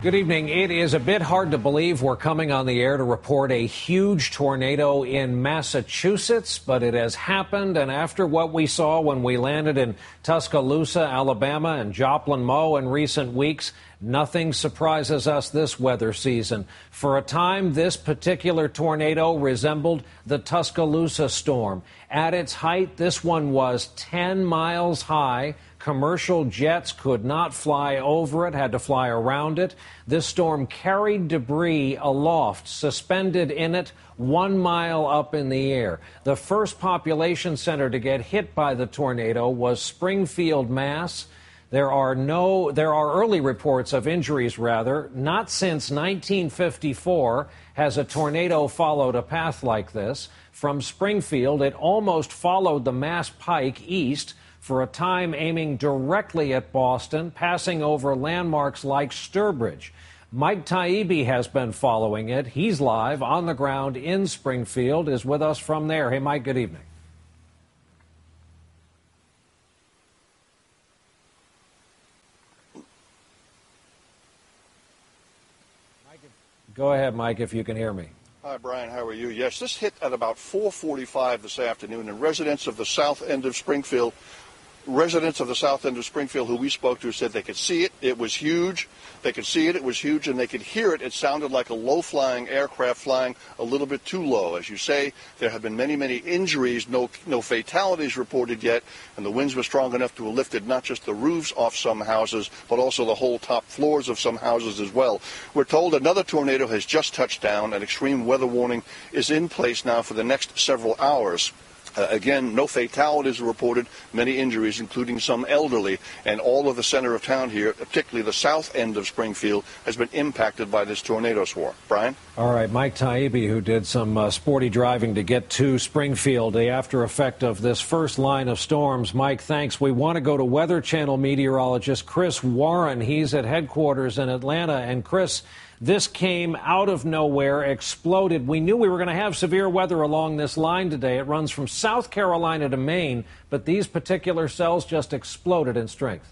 Good evening. It is a bit hard to believe we're coming on the air to report a huge tornado in Massachusetts, but it has happened. And after what we saw when we landed in Tuscaloosa, Alabama, and Joplin, Mo in recent weeks, nothing surprises us this weather season. For a time, this particular tornado resembled the Tuscaloosa storm. At its height, this one was 10 miles high. Commercial jets could not fly over it, had to fly around it. This storm carried debris aloft, suspended in it 1 mile up in the air. The first population center to get hit by the tornado was Springfield, Mass. There are early reports of injuries, rather. Not since 1954 has a tornado followed a path like this. From Springfield, it almost followed the Mass Pike east, for a time aiming directly at Boston, passing over landmarks like Sturbridge. Mike Taibbi has been following it. He's live on the ground in Springfield, is with us from there. Hey, Mike, good evening. Go ahead, Mike, if you can hear me. Hi, Brian. How are you? Yes, this hit at about 4:45 this afternoon, and residents of the south end of Springfield who we spoke to said they could see it. It was huge. They could see it. It was huge, and they could hear it. It sounded like a low-flying aircraft flying a little bit too low. As you say, there have been many, many injuries, no fatalities reported yet, and the winds were strong enough to have lifted not just the roofs off some houses, but also the whole top floors of some houses as well. We're told another tornado has just touched down. An extreme weather warning is in place now for the next several hours. Again, no fatalities are reported, many injuries, including some elderly, and all of the center of town here, particularly the south end of Springfield, has been impacted by this tornado swarm. Brian? All right, Mike Taibbi, who did some sporty driving to get to Springfield, the after effect of this first line of storms. Mike, thanks. We want to go to Weather Channel meteorologist Chris Warren. He's at headquarters in Atlanta. And Chris, this came out of nowhere, exploded. We knew we were going to have severe weather along this line today. It runs from South Carolina to Maine, but these particular cells just exploded in strength.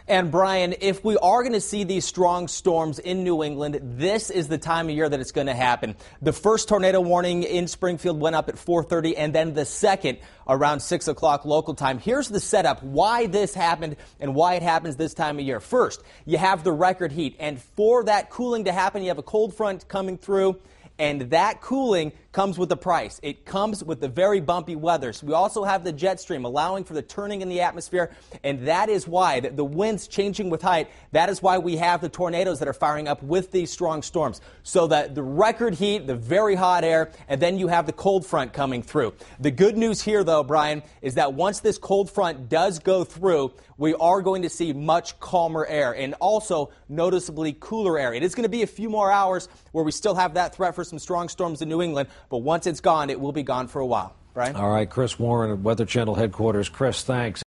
And, Brian, if we are going to see these strong storms in New England, this is the time of year that it's going to happen. The first tornado warning in Springfield went up at 4:30, and then the second around 6 o'clock local time. Here's the setup, why this happened and why it happens this time of year. First, you have the record heat, and for that cooling to happen, you have a cold front coming through, and that cooling comes with a price. It comes with the very bumpy weather. So we also have the jet stream allowing for the turning in the atmosphere, and that is why the winds changing with height, that is why we have the tornadoes that are firing up with these strong storms. So that the record heat, the very hot air, and then you have the cold front coming through. The good news here, though, Brian, is that once this cold front does go through, we are going to see much calmer air and also noticeably cooler air. It is going to be a few more hours where we still have that threat for some strong storms in New England, but once it's gone, it will be gone for a while. Brian? All right, Chris Warren at Weather Channel headquarters. Chris, thanks.